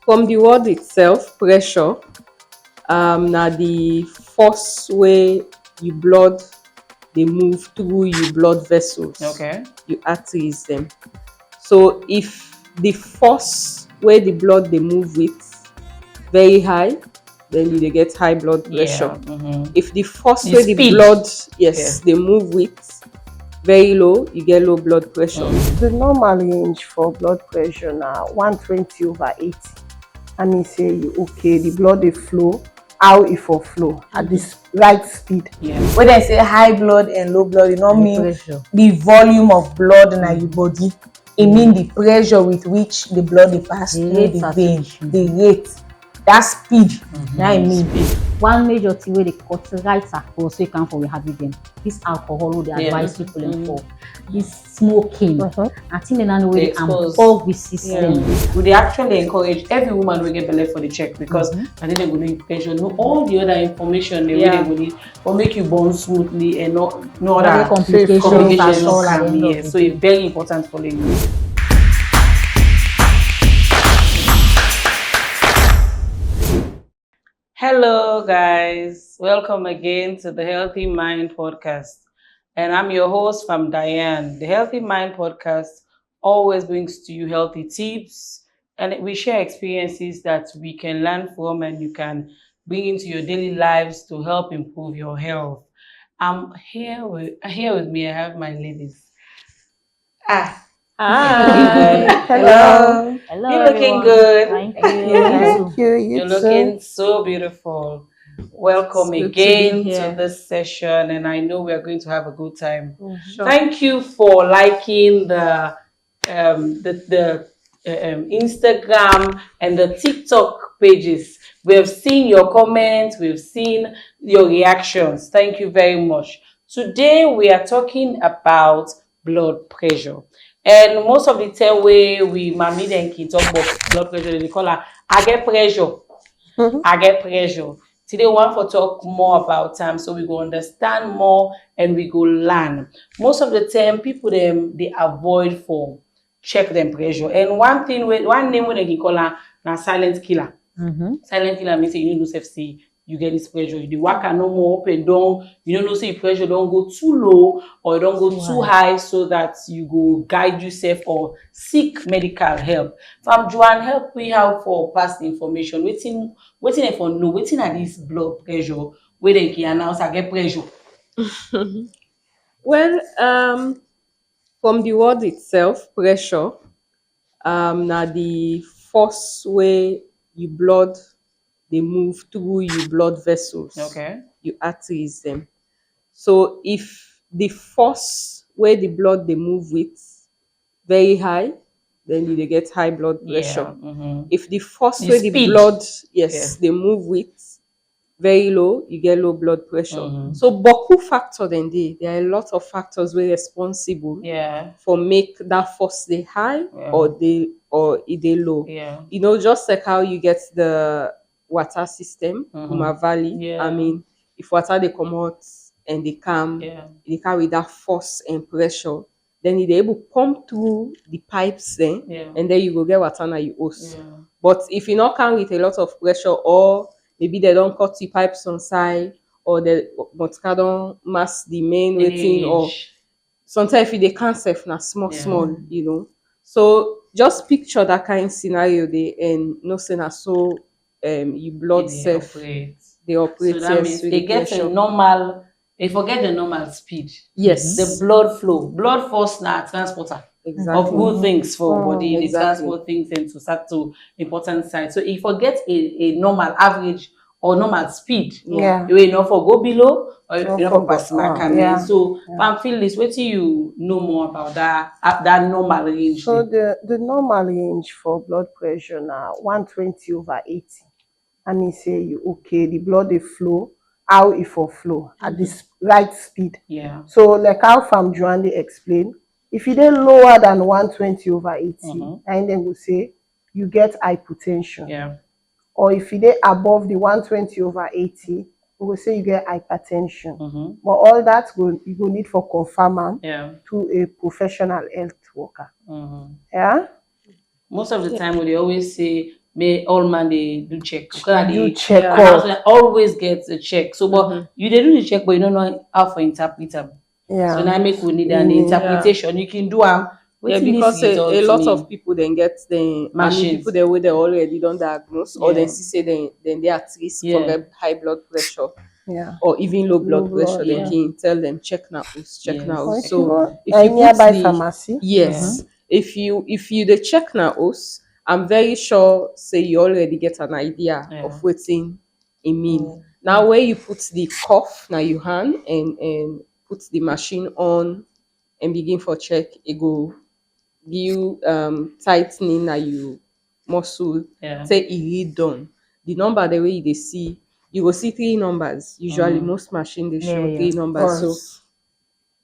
From the word itself, pressure, na the force way you blood they move through your blood vessels. Okay. You arteries them. So if the force where the blood they move with very high, then you dey get high blood pressure. If the force The where the speed. blood they move with very low, you get low blood pressure. The normal range for blood pressure now 120/80. I mean say you okay, the blood dey flow how e for flow at this right speed. When they say high blood and low blood, it don't mean the volume of blood in your body. It means the pressure with which the blood dey pass through the vein, the rate, that speed. Now I mean. One major thing where they cut right across, so you can for we have them. This alcohol, they advise people for this smoking. I think they know where they involve with system. Would they actually encourage every woman to get belly for the check because I think they're going to pressure, know all the other information they will need or make you born smoothly and no other complications can be here. So it's very important for you. Hello guys, welcome again to the Healthy Mind Podcast. And I'm your host from Diane. The Healthy Mind Podcast always brings to you healthy tips and we share experiences that we can learn from and you can bring into your daily lives to help improve your health. I'm here with me, I have my ladies. Hi. Hello. Hello, You're looking everyone. good. Thank you. Thank you. You're looking so beautiful. Welcome It's good to again be to here. this session, and I know we are going to have a good time. Thank you for liking the Instagram and the TikTok pages. We have seen your comments, we've seen your reactions. Thank you very much. Today we are talking about blood pressure. And most of the time we mommy and kids talk about blood pressure, they call her I get pressure. I get pressure. Today we want to talk more about time so we go understand more and we go learn. Most of the time people they avoid for check them pressure. And one name when they call her na silent killer. Silent killer means you know say you get this pressure. You work no more up and down. You don't know say pressure don't go too low or don't go too high so that you go guide yourself or seek medical help. From Joanne, help we have for past information. Waiting for know waiting at this blood pressure where they can announce I get pressure. Well, from the word itself, pressure, na the force way you blood they move through your blood vessels. Okay. You arteries them. So if the force where the blood they move with very high, then you dey get high blood pressure. If the force The where the speed. blood they move with very low, you get low blood pressure. So boku factor then there are a lot of factors where responsible for make that force they high or they low. You know, just like how you get the water system, Kuma Valley. I mean, if water they come out and they they carry that force and pressure, then they able pump through the pipes then, and then you go get water na you hose. But if you not come with a lot of pressure or maybe they don't cut the pipes on side or the motor don't mass the main waiting or sometimes if they can't safe na small, you know. So just picture that kind of scenario there and no say na so you blood safe they operate. So that means they get a normal, they forget the normal speed. Yes. The blood flow. Blood force now transporter of good things for body. They transport things into certain important sites. So if forget a normal average or normal speed, you will not for go below or you not for pass mark. So Pamphil is what you know more about that normal range. So the normal range for blood pressure now 120/80. I mean say you okay, the blood they flow how it for flow at this right speed. So like how Farm Joanne they explain, if you dey lower than 120/80, and then we say you get hypotension. Or if you dey above the 120/80, we will say you get hypertension. But all that you go need for confirm to a professional health worker. Most of the time, we always say may all man they do check. Because Do they check always get a check. So but you they do the check, but you don't know how for interpret them. So now make we need an interpretation. You can do because a lot of people then get the people they will they already don't diagnose or then say then they at risk for high blood pressure. Or even low blood pressure, they can tell them check now, check now. So if you nearby pharmacy, if you the check now, I'm very sure say you already get an idea of what's in mean. Now where you put the cuff now your hand and put the machine on and begin for check, it go give tightening na you muscle say e read done. The number the way they see, you will see 3 numbers. Usually most machine they show 3 numbers. So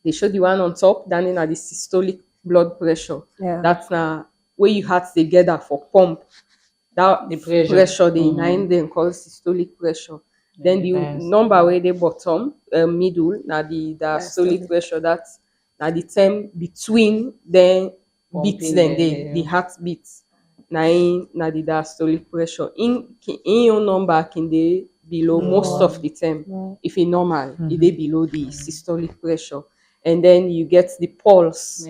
they show the one on top, then in the systolic blood pressure. That's now where you had together for pump. That the pressure they nine then called systolic pressure. Then the number where they bottom middle now the diastolic pressure, that's now the term between then beats then the heartbeat. Na the diastolic pressure. In your number can they below most of the time. If it's normal, it they below the systolic pressure. And then you get the pulse.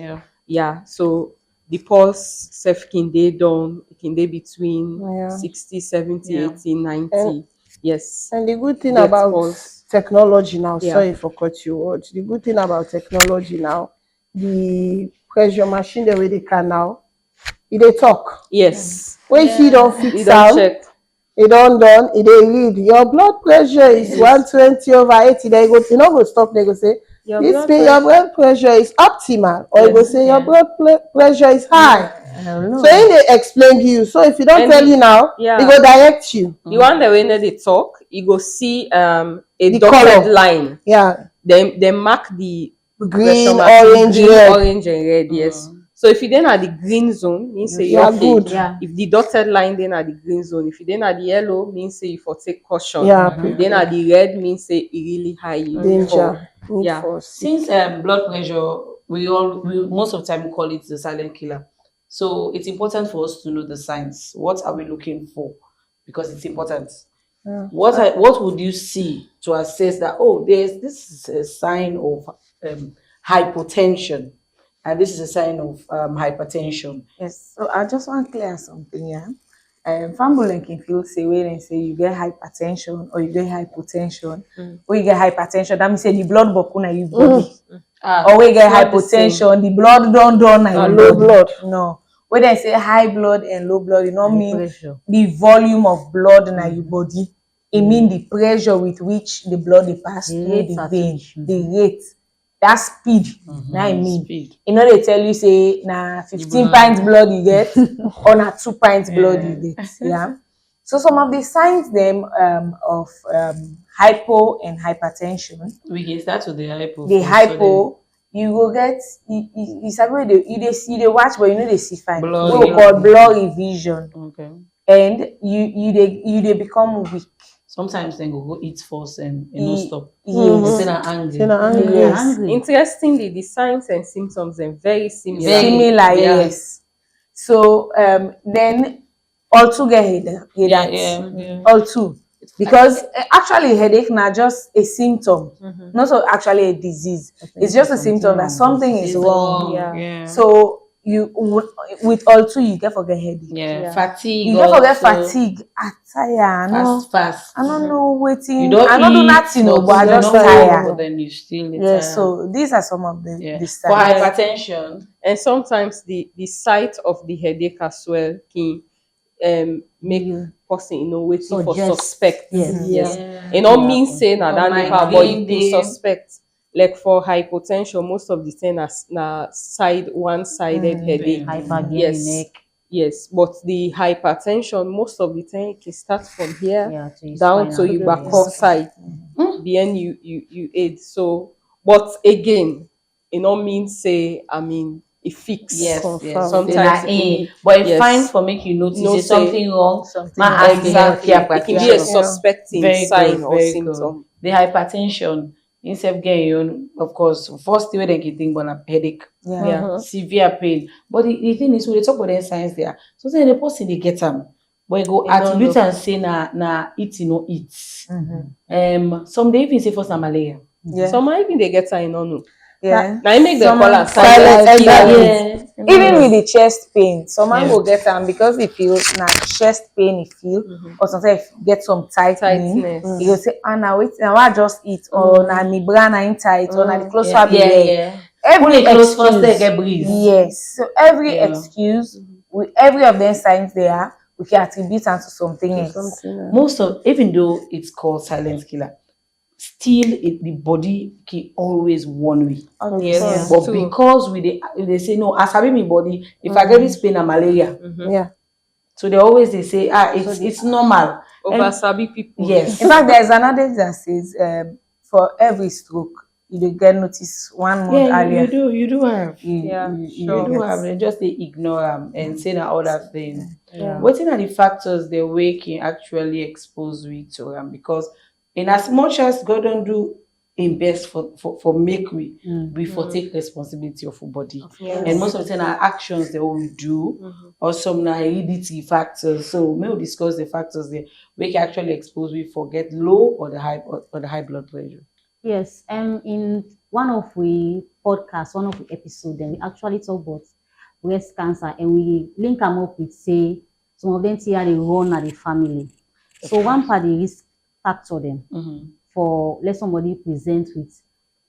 So the pulse self can they down, can they between 60, 70, 80, 90. Yes. And the good thing about technology now, sorry for cut you out. The good thing about technology now, the pressure machine the way they can now, they talk. Yes. When he don't fix out, it don't done, it they read. Your blood pressure is 120/80. They go, you know, go stop. They go say, your blood pressure is optimal, or you go say your blood pressure is high. So when they explain to you, so if you don't tell you now, they go direct you. The one that when they talk, you go see a dotted line. They mark the green, orange, and red. Yes. So if you then are the green zone, means say you're good. If the dotted line then are the green zone, if you then are the yellow, means say you for take caution. Then are the red, means say it really high. Danger. Since blood pressure, we most of the time call it the silent killer. So it's important for us to know the signs. What are we looking for? Because it's important. What would you see to assess that this is a sign of hypotension? And this is a sign of hypertension. Yes. So I just want to clear something, Family can feel say when they say you get hypertension or you get hypotension, or you get hypertension, that means say the blood bokuna you body. Or we get hypotension, the blood don't and low blood. No. When they say high blood and low blood, it don't mean the volume of blood in your body. It means the pressure with which the blood pass through the vein, the rate. That speed, I mean. Speed. You know, they tell you say, 15 pints blood you get, or 2 pints blood you get. So some of the signs them of hypo and hypertension. We can start with the hypo. The hypo, you go get you sabi you watch, but you know they see fine. What we call blurry vision. Okay. And you become weak. Sometimes they go eat first and no stop. Yes. Angry. Yes. Interestingly, the signs and symptoms are very similar. Yes. So then all two get headache. All two. Because actually headache not just a symptom, not so actually a disease. It's just a symptom that something is wrong. So you with all two you get forget headache. Fatigue. You get forget fatigue. Fast. I don't know waiting. I don't do nothing, but I just tired. But then you still tired. So these are some of the signs. For hypertension, and sometimes the site of the headache as well can make person waiting for suspect. Yes. It not mean say that but you suspect. Like for hypotension, most of the time na one-sided headache. Yes. But the hypertension, most of the time, can start from here down to your back side. Then you aid. So, but again, it don't mean say it fix. Yes. Sometimes but it's fine for make you notice something wrong. Exactly. It can be a suspecting sign or symptom. The hypertension. Instead of getting of course, first thing they can think about headache, severe pain. But the thing is, when they talk about the signs there, sometimes the person they get them, but you go attribute and say na eat no eat. Some dey even say first na malaria. Some even they get I no know. Yeah. Now I make them call am silent killer. Even with the chest pain, some man go get them because they feel na chest pain he feel, or sometimes get some tightness. He go say, now wait, now I just eat, or na me bra na in tight, or na the close up every excuse. Yes. So every excuse, with every of them signs there, we can attribute them to something else. Most of, even though it's called silent killer, still the body can always one way. Yes. But because they say no, as having my body, if I get this pain and malaria. So they say it's normal. Over sabi people. Yes. In fact, there's another that says for every stroke you get notice 1 month earlier. You do have. You do have. They just they ignore them and say that other thing. What are the factors the way can actually expose we to them? Because in as much as God don't do in best for make we for take responsibility of our body. And most of the time our actions they will do or some hereditary factors. So we'll discuss the factors there we can actually expose we for get low or the high blood pressure. Yes, in one of the podcasts, one of the episodes, then we actually talk about breast cancer and we link them up with say some of them here they run at the family. So one part the risk factor them for let somebody present with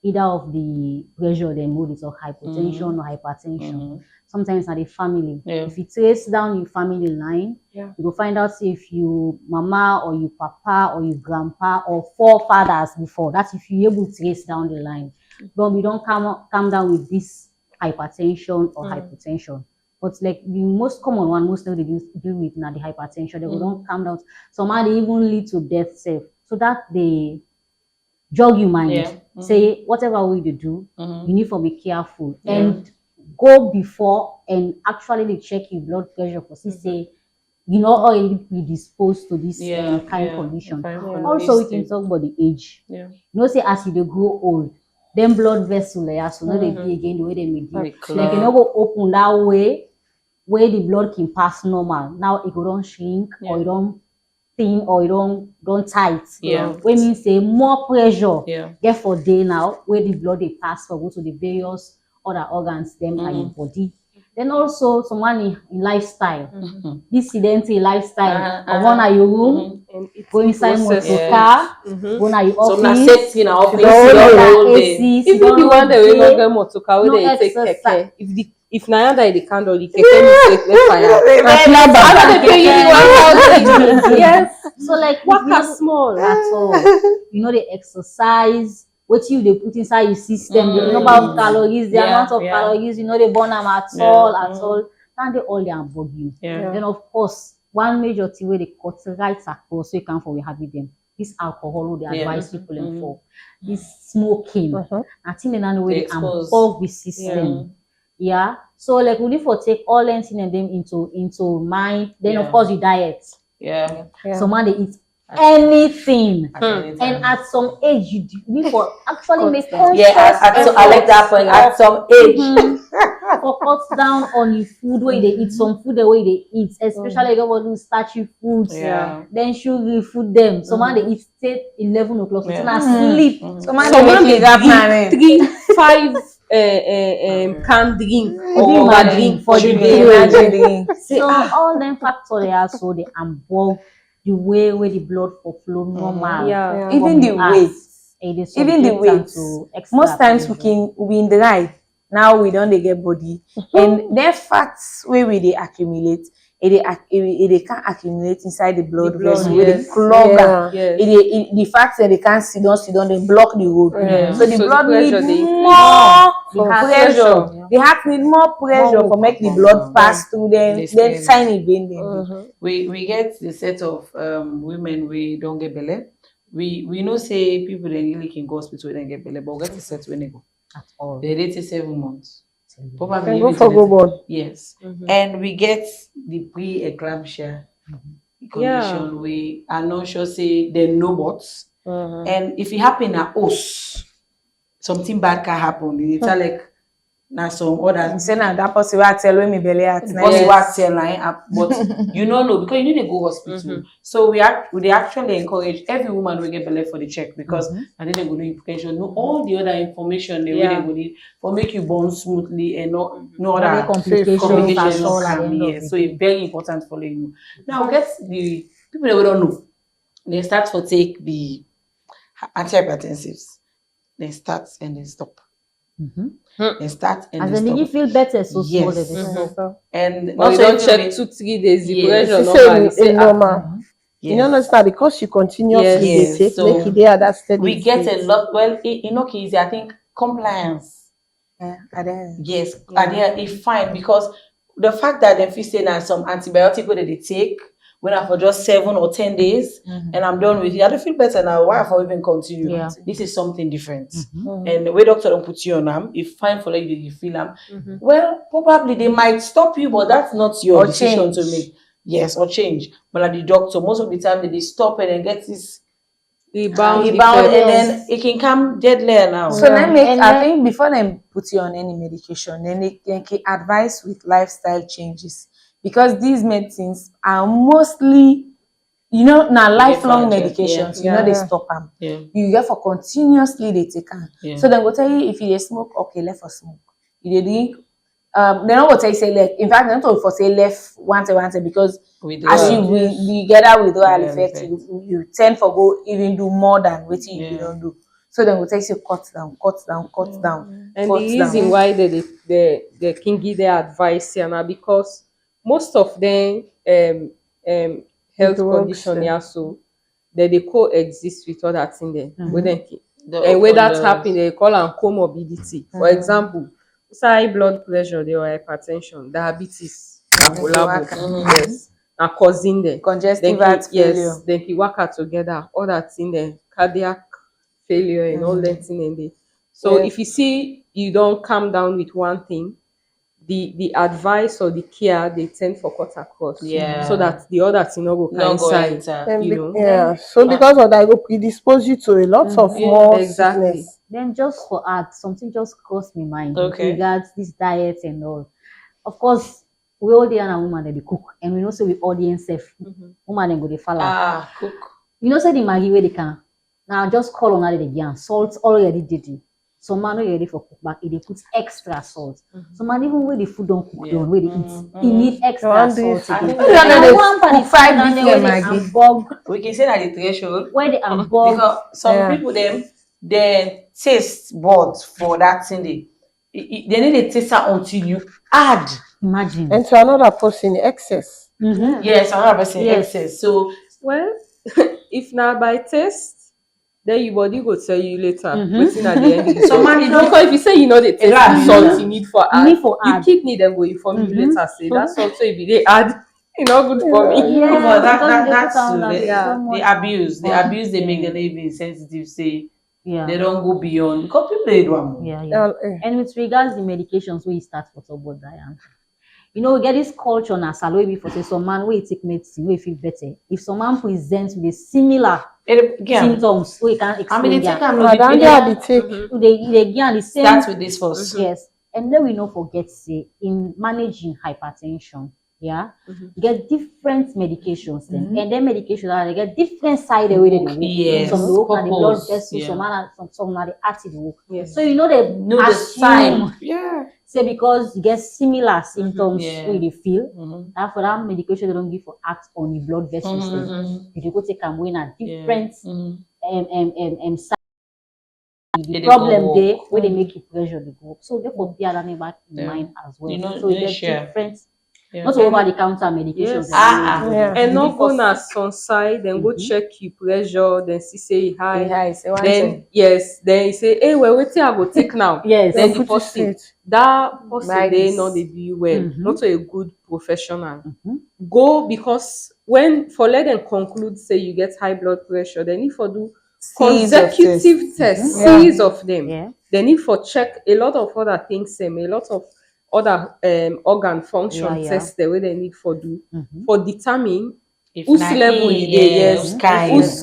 either of the pressure they mode or hypertension or hypertension. Sometimes at the family. If you trace down your family line, you will find out if you mama or you papa or you grandpa or forefathers before. That's if you're able to trace down the line. But we don't come down with this hypertension or hypertension. But like the most common one, most of they deal with now the hypertension, they don't come down. Somehow they even lead to death self. So that they jog your mind. Say whatever way you do, you need to be careful and go before and actually check your blood pressure for say you know already predisposed to this kind of condition. Also, we can talk about the age. You know, say as you grow old, then blood vessel so not they be again the way they may be. Like you know go open that way where the blood can pass normal. Now it go don't shrink or it don't thin or it don't tight. When mean say more pressure get for day now where the blood they pass for go to the various other organs them in your body. Then also someone in lifestyle, this sedentary lifestyle, or one at your room, go inside motor car, go na your office, some safety in our office, AC, even the one that we don't get motor car, where they take keke. If na that the candle, the keke mistake, let's fire. Yes. So like work as small at all. You know the exercise. What they put inside your system, the number of calories, the amount of calories, you know they burn them at all. And they all they bug you. Then of course, one major thing where they cut right across so you can for we have them. This alcohol they advise people in for. This smoking. I think they know where they unplug the system. So like we need to take all anything and them into mind. Then of course you diet. Someone they eat anything and at some age you need for actually make conscious I like that point. At some age for cut down on your food where they eat some food the way they eat, especially the one who starchy foods, then sugary food them. Someone they eat till 11 o'clock, sleep. Someone they drink 3-5 can drink or drink for the day. So all them factors they are so they unbug the way where the blood flow normal. Even the weight. Most times we in the right. Now we don't get body. And their fats where we they accumulate, they can't accumulate inside the blood vessel. They clog. The fats that they can't sit down, they block the road. So the blood needs more pressure. The heart need more pressure for make the blood pass through them, then tiny vein. We get the set of women we don't get belly. We know say people they really can go hospital when they get belly, but we get the set when they go. At all. They date 7 months. Probably go for go born. Yes. And we get the pre-eclampsia condition. We are not sure say they know what. And if it happen at us, something bad can happen. It's like Now some others. Say now that person will tell me belly at night. Because what tell line, but you don't know because you need to go hospital. So we actually encourage every woman will get belly for the check because and then they go do implication, know all the other information they really will need for make you born smoothly and no other complications all can be. So it's very important for you. Now guess the people that we don't know, they start for take the antihypertensives. They start and they stop. They start and as they then stop. you feel better so small Yes. they stop. And But you don't check 2-3 days the pressure normally say normal. You know understand because you continuously Yes. take So make it there that steady. we get a lot. Well, in okay, easy. I think compliance. Yes, it's fine because the fact that they feel saying that some antibiotic that they take when I for just 7 or 10 days and I'm done with it, I don't feel better now. Why if I even continue? Yeah. This is something different. And the way doctor don't put you on them, it's fine for you. You feel them. Well, probably they might stop you, but that's not your decision to make. Yes, or change. But like the doctor, most of the time they stop it and get this rebound and then it can come deadly now. So I think before they put you on any medication, then they can advise with lifestyle changes because these medicines are mostly, now lifelong medications. You know they stop them. You get for continuously they take them. So then go tell you if you smoke, okay, left for smoke. If you drink, they're not going to tell you say left. In fact, they're not going to say left once because as you get that withdrawal effect, you tend for go even do more than what you don't do. So then we'll tell you cut down. And the reason why they can give their advice here now because most of them health condition so that they coexist with other things there. And when that happen, they call them comorbidity. For example, high blood pressure, they are hypertension, diabetes, yes, na causing them congestive heart failure. Yes, then he work out together, all that thing there, cardiac failure and all that thing in there. So if you see you don't calm down with one thing, the advice or the care they tend for cut across, so that the other thing no go inside, So because of that, it will predispose you to a lot of more sickness. Then just for add something just crossed my mind with regards this diet and all. Of course, we all there and a woman that they cook, and we know so we audience safe. Woman then go they follow. Cook. You know say the Maggi where they can now just call on that again. Salt already did it. Some man not ready for cook back, they put extra salt. Some man even where the food don't cook down, where they eat, he need extra salt. Cook 5 different Maggi. We can say that the threshold where they unbog. Because some people they taste buds for that thing they need to taste that until you add. Imagine. And to another person excess. Yes, another person excess. So well, if not by taste, then your body will tell you later. Waiting at the end. So man, because if you say you know the taste of salt you need for add, your kidney then will inform you later. Say that's salt so if they add, it's not good for me. But that's the abuse. The abuse they make them even sensitive. Say they don't go beyond because people they do. And with regards to the medications, we start for about Diane. You know, we get this culture now, so we for say some man will take medicine, we feel better. If some man presents with a similar symptoms, we can explain they the same. Start with this first. Yes. And then we know forget say in managing hypertension, you get different medications then. And then medications they get different side way they work. Yes. Some work on the blood vessels, some are the acid work. So you know the sign. Say because you get similar symptoms when you feel, and for that medication they don't give for act on the blood vessels. If you go take them when a different side, the problem there where they make you pressure the go. So therefore bear that back in mind as well. You know, so there's different not over the counter medications. And not go na some side, then go check your pressure, then see say high. Then then you say, hey, well, wait till I go take now. Then the person they know they do well, not a good professional. Go because when for let them conclude say you get high blood pressure, then if for do consecutive tests, series of them, then if for check a lot of other things, a lot of other organ function tests the way they need for do for determine whose level whose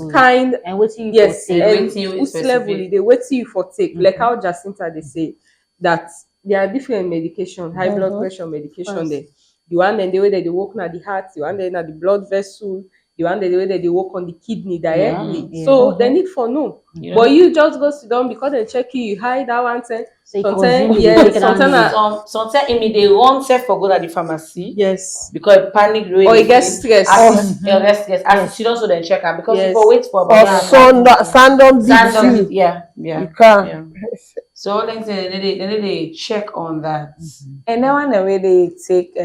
kind and what you whose level wait you for take like how Jacinta they say that there are different medication, high blood pressure medication there. The one then the way that they work on the heart, the one then at the blood vessel, the one then the way that they work on the kidney directly. So they need for no. But you just go sit down because they check you hide that one thing. Sometimes they run self for go at the pharmacy. Yes. Because panic really. Or it gets stressed. As she also then check her because you go wait for Sandom you can. So they check on that. And then one way they take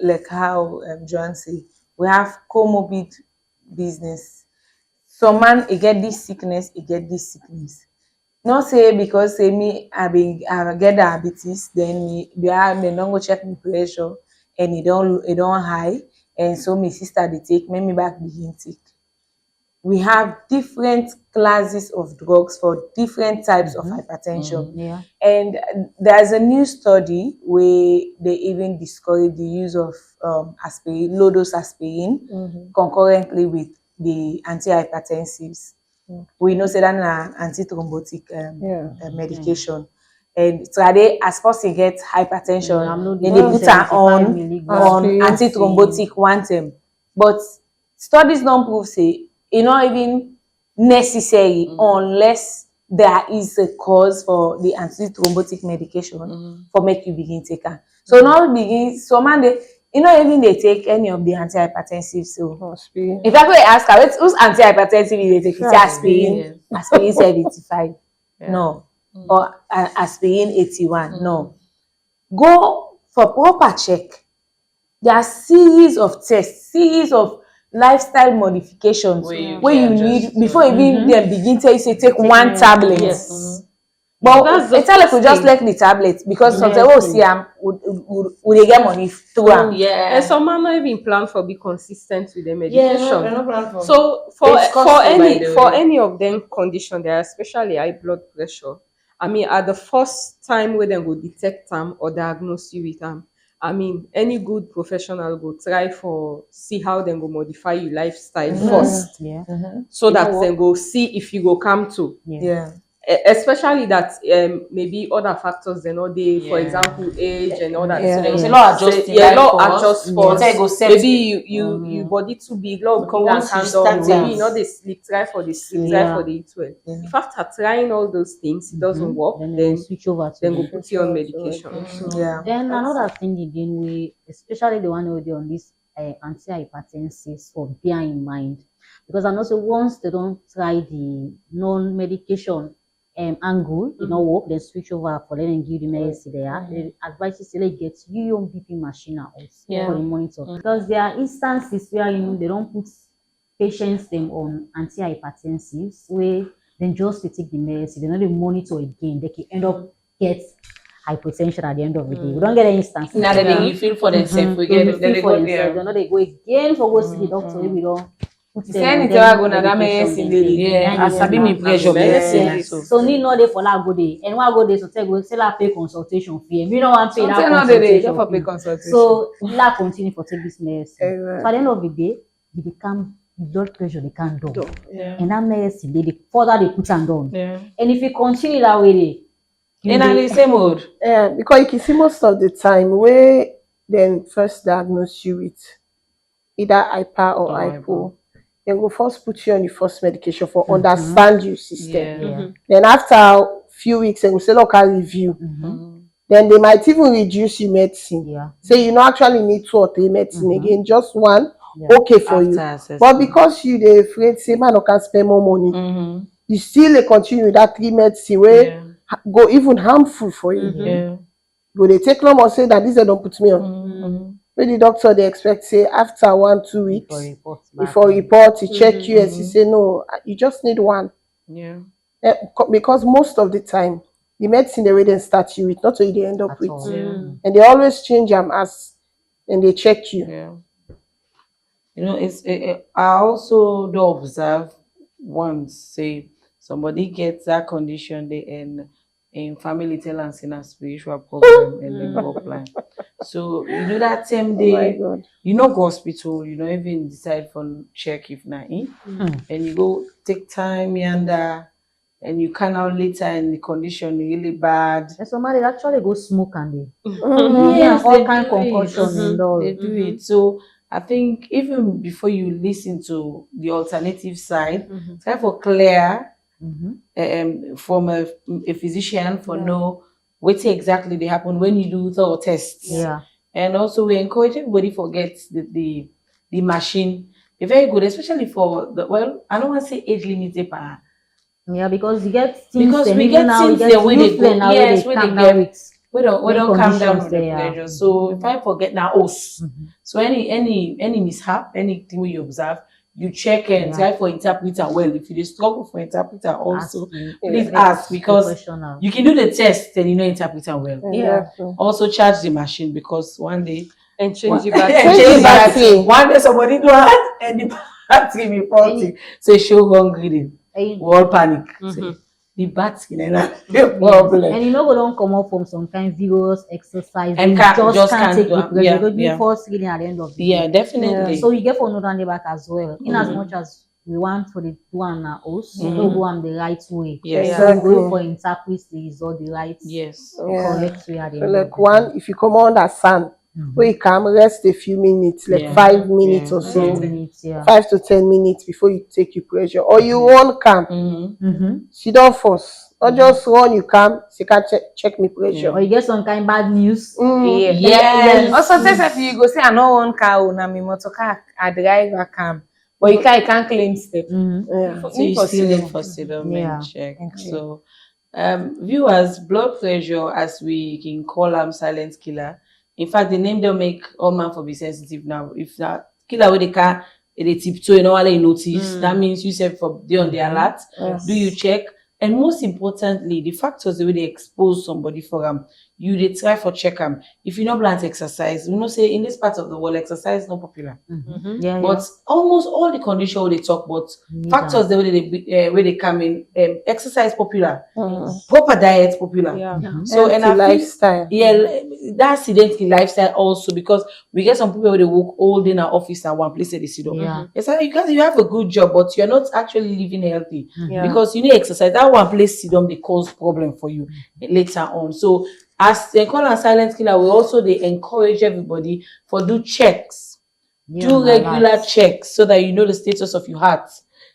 like how Joan say, we have comorbid business. Some man he get this sickness, he get this sickness. Not say because say me I get diabetes, then they don't go check my pressure and it don't high, and so my sister they take me back begin take. We have different classes of drugs for different types of hypertension. And there's a new study where they even discourage the use of aspirin, low dose aspirin, concurrently with the antihypertensives. We know that an antithrombotic medication. And so as person get hypertension, then they put her on antithrombotic one time. But studies don't prove say it's not even necessary unless there is a cause for the antithrombotic medication for make you begin take her. So now begin so man they not even they take any of the antihypertensives. So if I go ask her who's antihypertensive they take, aspirin 75. No. Or aspirin 81. No. Go for proper check. There are series of tests, series of lifestyle modifications where you need before even them begin tell you say take one tablet. But it's not like we just like the tablet because sometimes see would they get money through them. And some man not even plan for be consistent with the medication. So for any of them condition there, especially high blood pressure, I mean at the first time where they go detect them or diagnose you with them, I mean, any good professional go try for see how they go modify your lifestyle first. So that they go see if you go come to. Especially that maybe other factors they know they for example age and all that. So there's a lot adjusting. Adjust first. Maybe you body too big, maybe you know they sleep, try for the sleep, try for the eat well. If after trying all those things it doesn't work, then switch over to then go put you on medication. Then another thing again, we especially the one who they on this antihypertensives for bear in mind, because I know so once they don't try the non-medication angle, it not work, then switch over for them and give the medicine there. The advice is to get your own BP machine out for the monitor, because there are instances where they don't put patients them on antihypertensives where then just to take the medicine, they not the monitor again, they can end up get hypertension at the end of the day. We don't get any instances. Now they feel for themselves. We get they go there. They know they go again for go see the doctor. We don't. So need no dey for that go day. And one go day so tell go say la pay consultation fee. We don't want to pay that consultation. So la continue for take this medicine. So at the end of the day, they become blood pressure they can't do. And that medicine they further they put and down. And if you continue that way, in the same mode. Because you can see most of the time where then first diagnose you with either hyper or hypo. Then go first put you on the first medication for understand your system. Then after a few weeks, they will say, look, I'll review. Then they might even reduce your medicine. So you don't actually need 2 or 3 medicine again, just one, okay for you. But because you they afraid, say, man, I can spend more money. You still continue with that 3 medicine where go even harmful for you. Go they take long or say that this they don't put me on. When the doctor they expect say after 1-2 weeks before report he check you and he say no, you just need one. Because most of the time the medicine they already start you with, not what they end up with. And they always change them as and they check you. You know, I also do observe once say somebody gets that condition they in family tell us in a spiritual problem and then go apply. So you know that same day, you know go hospital, you know even decide for check if not in, and you go take time and and you come out later and the condition really bad. And somebody actually go smoke and they Yes, all they kind do it. concussion and all. They do it. So I think even before you listen to the alternative side, try for clear from a physician for know what exactly they happen when you do the tests. Yeah. And also we encourage everybody forget the machine. They're very good, especially for the I don't want to say age limited per. Yeah, because you get things Because then, we even get now we things get there where they go. now Yes, where where they they calm down get with we don't calm down with the there. pleasure. So if I forget now us. So any mishap, anything we observe, you check and try for interpreter well. If you struggle for interpreter also, please ask, because you can do the test and you know interpreter well. Yeah. Also charge the machine, because one day And change it change back. battery. One day somebody do it and the battery be faulty. Say show hungry. We all panic. Say, the battery and the problem. And you know we don't come up from some kind of vigorous exercise. And you just can't take the pressure. You force feeling at the end of the day. Yeah, definitely. So you get for another back as well. In as much as we want for the do and us, we go on the right way. Yes. So we go for interpret the result the right correct way at the So end. like one, if you come understand, where you come rest a few minutes, like 5 minutes or so, 5 to 10 minutes before you take your pressure, or you won't come. Sit down first, not just run. You come, you can check me pressure, or you get some kind bad news. Yes. Or sometimes if you go say I no one car na me motor car, I drive a cam, but you can't claim step. So you still look for settlement check. So viewers, blood pressure, as we can call them, silent killer. In fact, the name don't make all man for be sensitive now. If that killer with the car, they tiptoe, you know, all they notice. That means you said for be on the alert. Do you check? And most importantly, the factors the way they expose somebody for you they try for check if you not plan to exercise, you know, say in this part of the world, exercise is not popular. But almost all the conditions they talk about, factors the way they come in, exercise popular, proper diet popular. So and I lifestyle. That's the lifestyle also, because we get some people where they work all day in our office and one place they sit down. It's like you have a good job, but you're not actually living healthy because you need exercise. That one place sit down they cause problem for you later on. So as they call a silent killer, we also they encourage everybody for do checks, do regular checks, so that you know the status of your heart,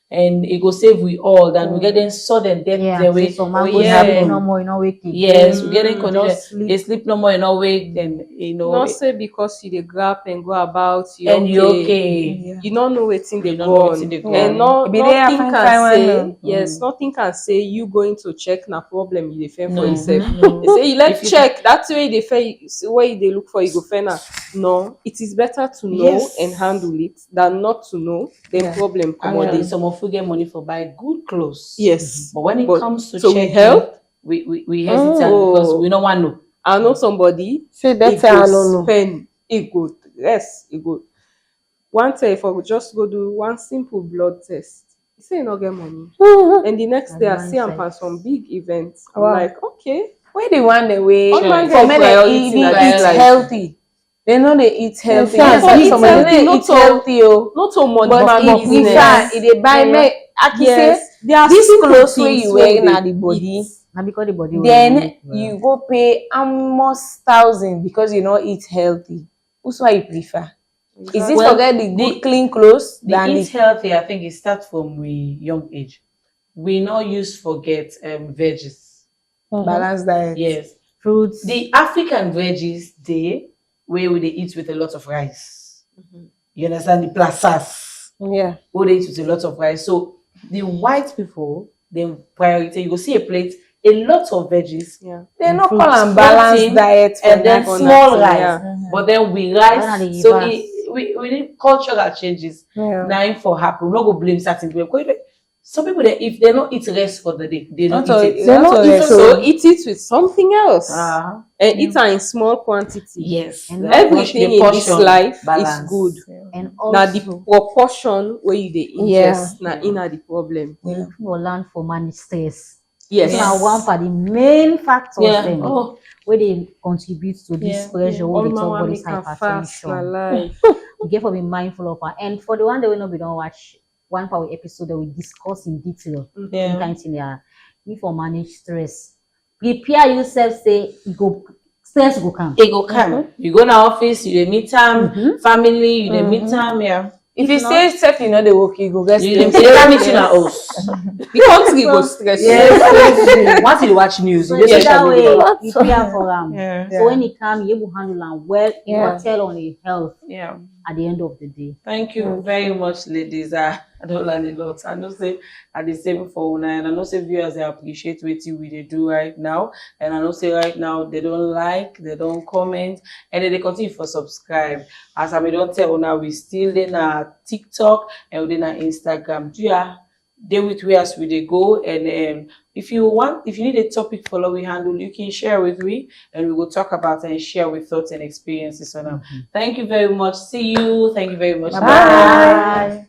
and it go save we all. Then we get them sudden death their way. No more, you know, waking. Yes, we get in condition. They sleep no more, you know, wake. Then you know. Not say because you dey grab and go about you and you okay. You don't know what's they go on. And nothing can say you going to check na problem you dey find for yourself. They say you let check. That's where they where they look for you go find. No, it is better to know and handle it than not to know. The problem come on. Some of you get money for buy good clothes. Yes, but when it comes to so checking, we help. We hesitate because we don't want to know. I know somebody say better. I don't know. Spend it good. Yes, it good. One day if I would just go do one simple blood test, he say you not get money. And the next day I see him for some big events. I'm like, okay, where they want the way for men they eat healthy. They know they eat healthy. Not healthy. Not so much, but they buy me. This clothes where you wear na the body. Because the body then you go pay almost 1,000 because you know eat healthy. Who's why you prefer? Is it forget the good clean clothes? The eat healthy, I think it starts from we young age. We not use forget veggies. Balanced diet. Yes. Fruits. The African veggies where they eat with a lot of rice. You understand the plazas? Yeah. Where they eat with a lot of rice. So the white people, they priority. You go see a plate, a lot of veggies. Yeah. They not call them balanced diet and then small rice. But then we rice. So we need cultural changes. Now for happen. We not go blame certain people. Some people if they don't eat rice for the day, they don't eat it. They don't eat so eat it with something else. And eat it in small quantity. Yes. And everything in this life is good. And now the proportion where you they ingest now in the problem. People learn for manage stress. Yes. Now one for the main factors where they contribute to this pressure, where they talk about this hypertension. We get for be mindful of her. And for the one that we know we don't watch one power episode that we discuss in detail. me for manage stress. Prepare yourself, say stress go come. It go come. You go to office, you dey meet time, family, you dey meet time, yeah. If you say self, you know they work, you go get You stress. dey tell me to na host. The country go stress. Yes. Once you watch news, So you just that social way, media. prepare for them. Yeah. So when it come, you will handle them well. You will tell on your health. Yeah. At the end of the day. Thank you very much, ladies. I don't learn a lot. I know say at the same for una, and I know say viewers they appreciate what they do right now. And I know say right now they don't like, they don't comment, and then they continue for subscribe. As I don't tell una, we still in our TikTok and we in our Instagram. Yeah, they with we as we they go. And if you need a topic follow we handle, you can share with me and we will talk about it and share with thoughts and experiences on them. Thank you very much. See you. Thank you very much. Bye.